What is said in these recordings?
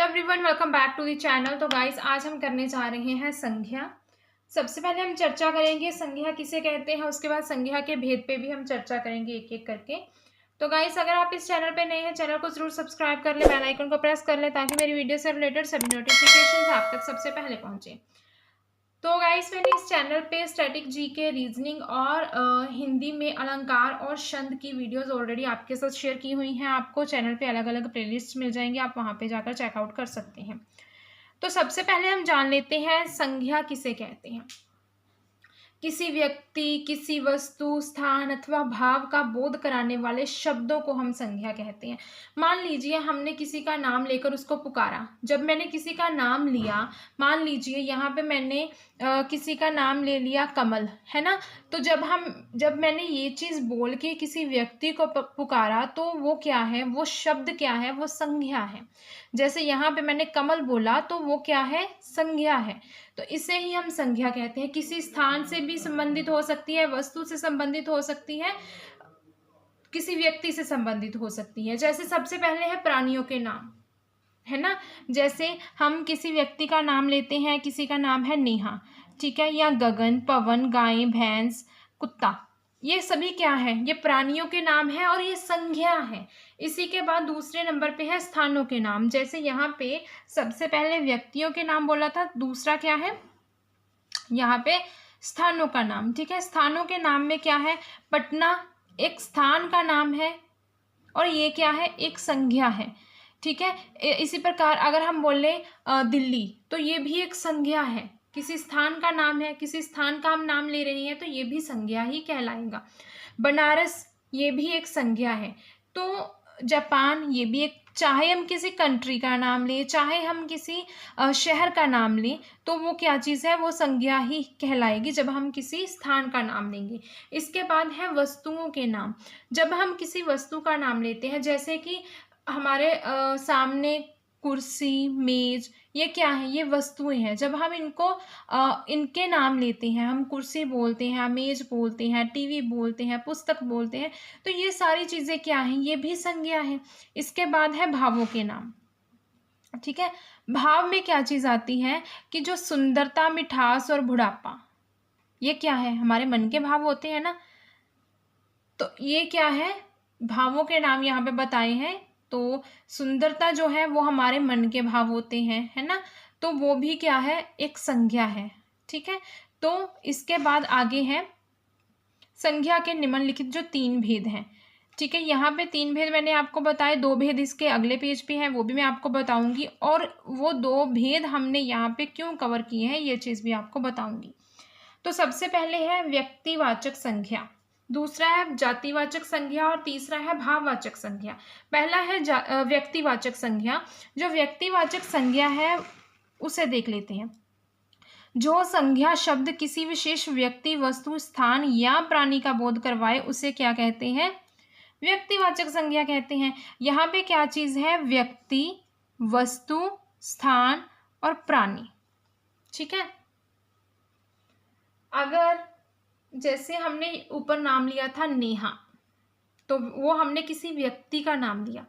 Everyone, welcome back to the channel. तो guys, आज हम करने जा रहे हैं संज्ञा। सबसे पहले हम चर्चा करेंगे संज्ञा किसे कहते हैं, उसके बाद संज्ञा के भेद पे भी हम चर्चा करेंगे एक एक करके। तो गाइस, अगर आप इस चैनल पे नए हैं, चैनल को जरूर सब्सक्राइब कर ले, बेल आइकन को प्रेस कर ले ताकि मेरी वीडियो से रिलेटेड सभी नोटिफिकेशन आप तक सबसे पहले पहुंचे। तो गाइस, मैंने इस चैनल पे स्टैटिक जीके, रीजनिंग और हिंदी में अलंकार और छंद की वीडियोस ऑलरेडी आपके साथ शेयर की हुई हैं। आपको चैनल पे अलग अलग प्लेलिस्ट मिल जाएंगे, आप वहां पे जाकर चेकआउट कर सकते हैं। तो सबसे पहले हम जान लेते हैं संज्ञा किसे कहते हैं। किसी व्यक्ति, किसी वस्तु, स्थान अथवा भाव का बोध कराने वाले शब्दों को हम संज्ञा कहते हैं। मान लीजिए हमने किसी का नाम लेकर उसको पुकारा। जब मैंने किसी का नाम लिया, मान लीजिए यहाँ पे मैंने किसी का नाम ले लिया कमल, है ना। तो जब मैंने ये चीज़ बोल के किसी व्यक्ति को पुकारा, तो वो क्या है, वो शब्द क्या है, वो संज्ञा है। जैसे यहाँ पे मैंने कमल बोला, तो वो क्या है, संज्ञा है। तो इसे ही हम संज्ञा कहते हैं। किसी स्थान से भी संबंधित हो सकती है, वस्तु से संबंधित हो सकती है, किसी व्यक्ति से संबंधित हो सकती है। जैसे सबसे पहले है प्राणियों के नाम, है ना। जैसे हम किसी व्यक्ति का नाम लेते हैं, किसी का नाम है नेहा, ठीक है, या गगन, पवन, गाय, भैंस, कुत्ता, ये सभी क्या है, ये प्राणियों के नाम है और ये संज्ञा है। इसी के बाद दूसरे नंबर पे है स्थानों के नाम। जैसे यहाँ पे सबसे पहले व्यक्तियों के नाम बोला था, दूसरा क्या है यहाँ पे स्थानों का नाम, ठीक है। स्थानों के नाम में क्या है, पटना एक स्थान का नाम है और ये क्या है, एक संज्ञा है, ठीक है। इसी प्रकार अगर हम बोले दिल्ली, तो ये भी एक संज्ञा है, किसी स्थान का नाम है, किसी स्थान का हम नाम ले रहे हैं, तो ये भी संज्ञा ही कहलाएगा। बनारस, ये भी एक संज्ञा है। तो जापान, ये भी एक, चाहे हम किसी कंट्री का नाम लें, चाहे हम किसी शहर का नाम लें, तो वो क्या चीज़ है, वो संज्ञा ही कहलाएगी जब हम किसी स्थान का नाम लेंगे। इसके बाद है वस्तुओं के नाम। जब हम किसी वस्तु का नाम लेते हैं, जैसे कि हमारे सामने कुर्सी, मेज, ये क्या है, ये वस्तुएं हैं। जब हम इनके नाम लेते हैं, हम कुर्सी बोलते हैं, मेज बोलते हैं, टीवी बोलते हैं, पुस्तक बोलते हैं, तो ये सारी चीज़ें क्या हैं, ये भी संज्ञा है। इसके बाद है भावों के नाम, ठीक है। भाव में क्या चीज़ आती है कि जो सुंदरता, मिठास और बुढ़ापा, ये क्या है, हमारे मन के भाव होते हैं ना। तो ये क्या है, भावों के नाम यहाँ पे बताए हैं। तो सुंदरता जो है वो हमारे मन के भाव होते हैं, है ना। तो वो भी क्या है, एक संज्ञा है, ठीक है। तो इसके बाद आगे है संज्ञा के निम्नलिखित जो 3 भेद हैं, ठीक है। यहाँ पे 3 भेद मैंने आपको बताए, 2 भेद इसके अगले पेज पे हैं, वो भी मैं आपको बताऊंगी, और वो 2 भेद हमने यहाँ पे क्यों कवर किए हैं, ये चीज़ भी आपको बताऊंगी। तो सबसे पहले है व्यक्तिवाचक संज्ञा, दूसरा है जातिवाचक संज्ञा और तीसरा है भाववाचक संज्ञा। पहला है व्यक्तिवाचक संज्ञा। जो व्यक्तिवाचक संज्ञा है उसे देख लेते हैं। जो संज्ञा शब्द किसी विशेष व्यक्ति, वस्तु, स्थान या प्राणी का बोध करवाए, उसे क्या कहते हैं, व्यक्तिवाचक संज्ञा कहते हैं। यहाँ पे क्या चीज़ है, व्यक्ति, वस्तु, स्थान और प्राणी, ठीक है। अगर जैसे हमने ऊपर नाम लिया था नेहा, तो वो हमने किसी व्यक्ति का नाम लिया,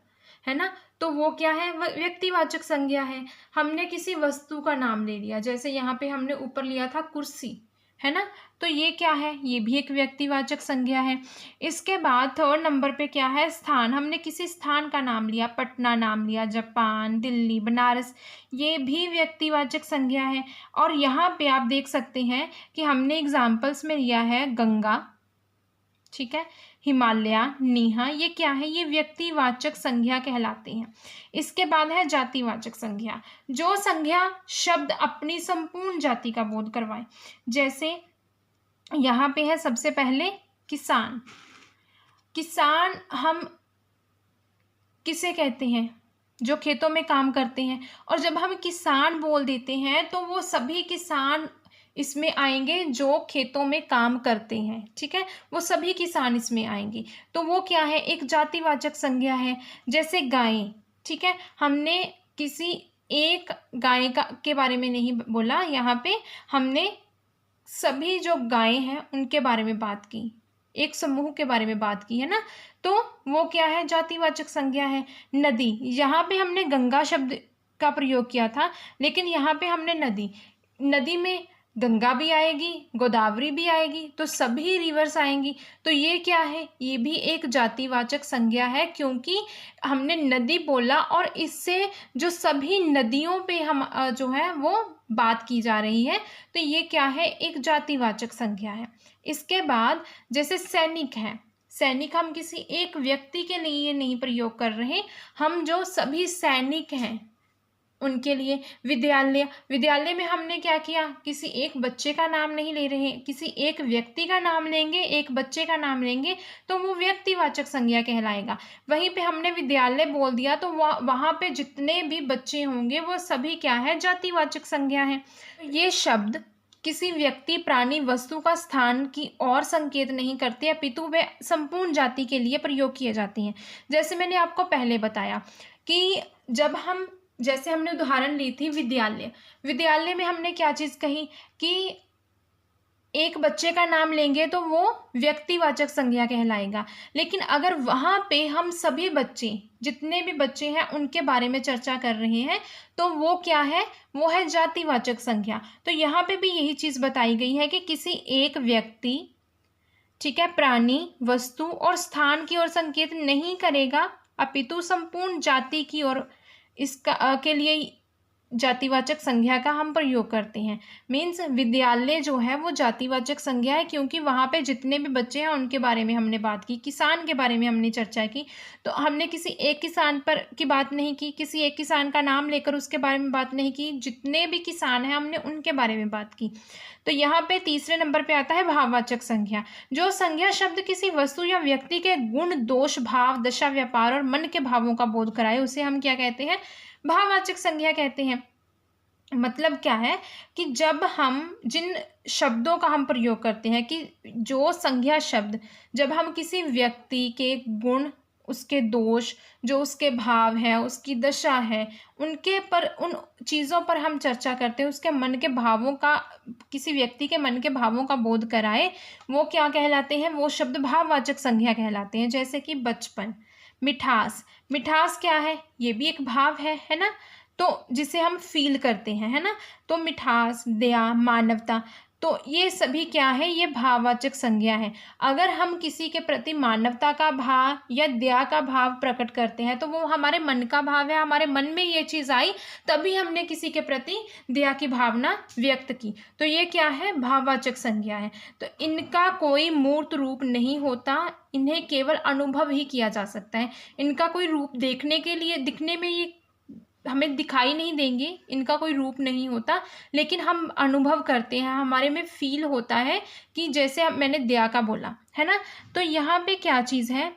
है ना, तो वो क्या है, व्यक्तिवाचक संज्ञा है। हमने किसी वस्तु का नाम ले लिया, जैसे यहाँ पे हमने ऊपर लिया था कुर्सी, है ना, तो ये क्या है, ये भी एक व्यक्तिवाचक संज्ञा है। इसके बाद 3rd नंबर पे क्या है, स्थान। हमने किसी स्थान का नाम लिया, पटना नाम लिया, जापान, दिल्ली, बनारस, ये भी व्यक्तिवाचक संज्ञा है। और यहाँ पे आप देख सकते हैं कि हमने एग्जाम्पल्स में लिया है गंगा, ठीक है, हिमालय, नेहा, ये क्या है, ये व्यक्तिवाचक संज्ञा कहलाते हैं। इसके बाद है जातिवाचक संज्ञा। जो संज्ञा शब्द अपनी संपूर्ण जाति का बोध करवाए। जैसे यहाँ पे है सबसे पहले किसान। किसान हम किसे कहते हैं, जो खेतों में काम करते हैं। और जब हम किसान बोल देते हैं तो वो सभी किसान इसमें आएंगे जो खेतों में काम करते हैं, ठीक है, वो सभी किसान इसमें आएंगे। तो वो क्या है, एक जातिवाचक संज्ञा है। जैसे गाय, ठीक है, हमने किसी एक गाय के बारे में नहीं बोला, यहाँ पे हमने सभी जो गाय हैं उनके बारे में बात की, एक समूह के बारे में बात की, है ना। तो वो क्या है, जातिवाचक संज्ञा है। नदी, यहाँ पे हमने गंगा शब्द का प्रयोग किया था, लेकिन यहाँ पे हमने नदी, नदी में गंगा भी आएगी, गोदावरी भी आएगी, तो सभी रिवर्स आएंगी। तो ये क्या है, ये भी एक जातिवाचक संज्ञा है, क्योंकि हमने नदी बोला और इससे जो सभी नदियों पे हम जो है वो बात की जा रही है, तो ये क्या है, एक जातिवाचक संज्ञा है। इसके बाद जैसे सैनिक है, सैनिक हम किसी एक व्यक्ति के लिए नहीं प्रयोग कर रहे, हम जो सभी सैनिक हैं उनके लिए। विद्यालय, विद्यालय में हमने क्या किया, किसी एक बच्चे का नाम नहीं ले रहे, किसी एक व्यक्ति का नाम लेंगे, एक बच्चे का नाम लेंगे, तो वो व्यक्तिवाचक संज्ञा कहलाएगा। वहीं पे हमने विद्यालय बोल दिया तो वहाँ पे जितने भी बच्चे होंगे वो सभी क्या है, जातिवाचक संज्ञा है। ये शब्द किसी व्यक्ति, प्राणी, वस्तु का स्थान की ओर संकेत नहीं करते, अपितु वे संपूर्ण जाति के लिए प्रयोग किए जाते हैं। जैसे मैंने आपको पहले बताया कि जब हम, जैसे हमने उदाहरण ली थी विद्यालय, विद्यालय में हमने क्या चीज़ कही कि एक बच्चे का नाम लेंगे तो वो व्यक्तिवाचक संज्ञा कहलाएगा। लेकिन अगर वहाँ पे हम सभी बच्चे, जितने भी बच्चे हैं उनके बारे में चर्चा कर रहे हैं, तो वो क्या है, वो है जातिवाचक संज्ञा। तो यहाँ पे भी यही चीज़ बताई गई है कि किसी एक व्यक्ति, ठीक है, प्राणी, वस्तु और स्थान की ओर संकेत नहीं करेगा, अपितु संपूर्ण जाति की ओर इसका के लिए जातिवाचक संज्ञा का हम प्रयोग करते हैं। मीन्स विद्यालय जो है वो जातिवाचक संज्ञा है, क्योंकि वहाँ पे जितने भी बच्चे हैं उनके बारे में हमने बात की। किसान के बारे में हमने चर्चा की, तो हमने किसी एक किसान पर की बात नहीं की, किसी एक किसान का नाम लेकर उसके बारे में बात नहीं की, जितने भी किसान हैं हमने उनके बारे में बात की। तो यहाँ पे तीसरे नंबर पे आता है भाववाचक संज्ञा। जो संज्ञा शब्द किसी वस्तु या व्यक्ति के गुण, दोष, भाव, दशा, व्यापार और मन के भावों का बोध कराए, उसे हम क्या कहते हैं, भाववाचक संज्ञा कहते हैं। मतलब क्या है कि जब हम जिन शब्दों का हम प्रयोग करते हैं, कि जो संज्ञा शब्द, जब हम किसी व्यक्ति के गुण, उसके दोष, जो उसके भाव है, उसकी दशा है, उनके पर, उन चीज़ों पर हम चर्चा करते हैं, उसके मन के भावों का, किसी व्यक्ति के मन के भावों का बोध कराए, वो क्या कहलाते हैं, वो शब्द भाववाचक संज्ञा कहलाते हैं। जैसे कि बचपन, मिठास, मिठास क्या है, ये भी एक भाव है ना, तो जिसे हम फील करते हैं, है ना। तो मिठास, दया, मानवता, तो ये सभी क्या है, ये भाववाचक संज्ञा है। अगर हम किसी के प्रति मानवता का भाव या दया का भाव प्रकट करते हैं, तो वो हमारे मन का भाव है, हमारे मन में ये चीज़ आई, तभी हमने किसी के प्रति दया की भावना व्यक्त की, तो ये क्या है, भाववाचक संज्ञा है। तो इनका कोई मूर्त रूप नहीं होता, इन्हें केवल अनुभव ही किया जा सकता है। इनका कोई रूप देखने के लिए, दिखने में ये हमें दिखाई नहीं देंगे, इनका कोई रूप नहीं होता, लेकिन हम अनुभव करते हैं, हमारे में फील होता है, कि जैसे मैंने दया का बोला है ना। तो यहाँ पे क्या चीज़ है,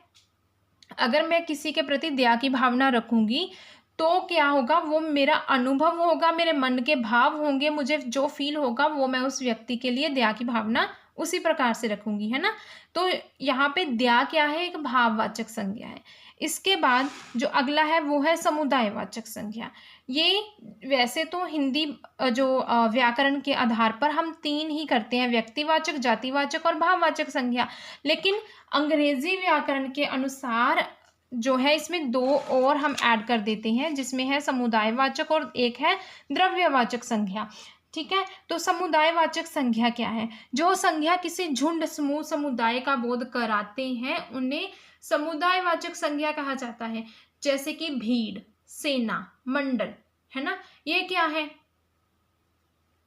अगर मैं किसी के प्रति दया की भावना रखूँगी तो क्या होगा, वो मेरा अनुभव होगा, मेरे मन के भाव होंगे, मुझे जो फील होगा वो मैं उस व्यक्ति के लिए दया की भावना उसी प्रकार से रखूँगी, है ना। तो यहाँ पे दया क्या है, एक भाववाचक संज्ञा है। इसके बाद जो अगला है वो है समुदायवाचक संज्ञा। ये वैसे तो हिंदी जो व्याकरण के आधार पर हम 3 ही करते हैं, व्यक्तिवाचक, जातिवाचक और भाववाचक संज्ञा, लेकिन अंग्रेजी व्याकरण के अनुसार जो है इसमें 2 और हम ऐड कर देते हैं, जिसमें है समुदायवाचक और एक है द्रव्यवाचक संज्ञा। ठीक है, तो समुदायवाचक संज्ञा क्या है, जो संज्ञा किसी झुंड, समूह, समुदाय का बोध कराते हैं उन्हें समुदायवाचक संज्ञा कहा जाता है। जैसे कि भीड़, सेना, मंडल, है ना, ये क्या है,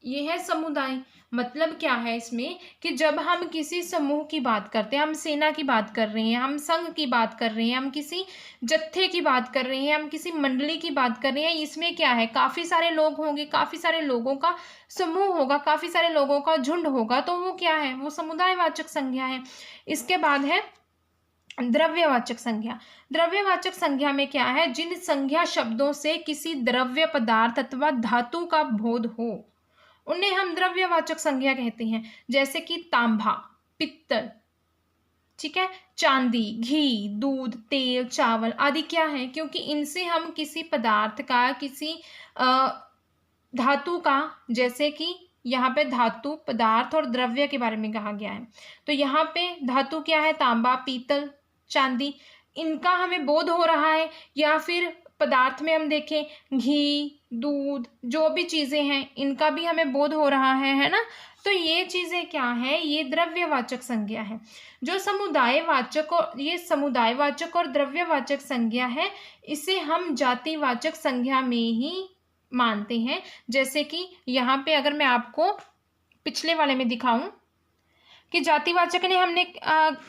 ये है समुदाय। मतलब क्या है इसमें, कि जब हम किसी समूह की बात करते हैं, हम सेना की बात कर रहे हैं, हम संघ की बात कर रहे हैं, हम किसी जत्थे की बात कर रहे हैं, हम किसी मंडली की बात कर रहे हैं, इसमें क्या है, काफ़ी सारे लोग होंगे, काफ़ी सारे लोगों का समूह होगा, काफ़ी सारे लोगों का झुंड होगा, तो वो क्या है, वो समुदायवाचक संज्ञा है। इसके बाद है द्रव्यवाचक संज्ञा। द्रव्यवाचक संज्ञा में क्या है, जिन संज्ञा शब्दों से किसी द्रव्य, पदार्थ अथवा धातु का बोध हो उन्हें हम द्रव्यवाचक संज्ञा कहते हैं। जैसे कि तांबा, पित्तल, ठीक है, चांदी, घी, दूध, तेल, चावल आदि क्या है, क्योंकि इनसे हम किसी पदार्थ का, किसी धातु का, जैसे कि यहाँ पे धातु, पदार्थ और द्रव्य के बारे में कहा गया है, तो यहाँ पे धातु क्या है, तांबा, पीतल, चांदी, इनका हमें बोध हो रहा है, या फिर पदार्थ में हम देखें घी, दूध, जो भी चीज़ें हैं इनका भी हमें बोध हो रहा है ना। तो ये चीज़ें क्या है, ये द्रव्यवाचक संज्ञा है। जो ये समुदायवाचक और द्रव्यवाचक संज्ञा है, इसे हम जातिवाचक संज्ञा में ही मानते हैं। जैसे कि यहाँ पे अगर मैं आपको पिछले वाले में दिखाऊं कि जातिवाचक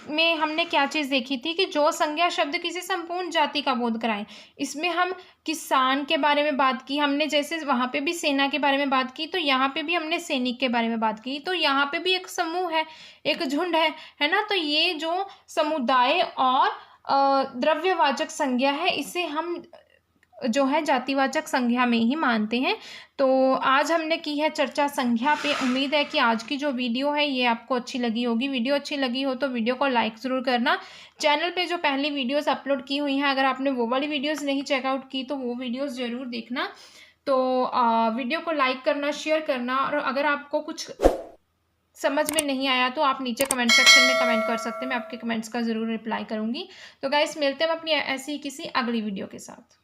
में हमने क्या चीज़ देखी थी कि जो संज्ञा शब्द किसी संपूर्ण जाति का बोध कराए। इसमें हम किसान के बारे में बात की हमने, जैसे वहाँ पे भी सेना के बारे में बात की, तो यहाँ पे भी हमने सैनिक के बारे में बात की। तो यहाँ पे भी एक समूह है, एक झुंड है ना। तो ये जो समुदाय और द्रव्यवाचक संज्ञा है, इसे हम जो है जातिवाचक संज्ञा में ही मानते हैं। तो आज हमने की है चर्चा संज्ञा पे। उम्मीद है कि आज की जो वीडियो है ये आपको अच्छी लगी होगी। वीडियो अच्छी लगी हो तो वीडियो को लाइक ज़रूर करना। चैनल पे जो पहली वीडियोस अपलोड की हुई हैं, अगर आपने वो वाली वीडियोस नहीं चेकआउट की तो वो वीडियोस ज़रूर देखना। तो वीडियो को लाइक करना, शेयर करना, और अगर आपको कुछ समझ में नहीं आया तो आप नीचे कमेंट सेक्शन में कमेंट कर सकते हैं। मैं आपके कमेंट्स का ज़रूर रिप्लाई करूँगी। तो गाइस, मिलते हैं अपनी ऐसी किसी अगली वीडियो के साथ।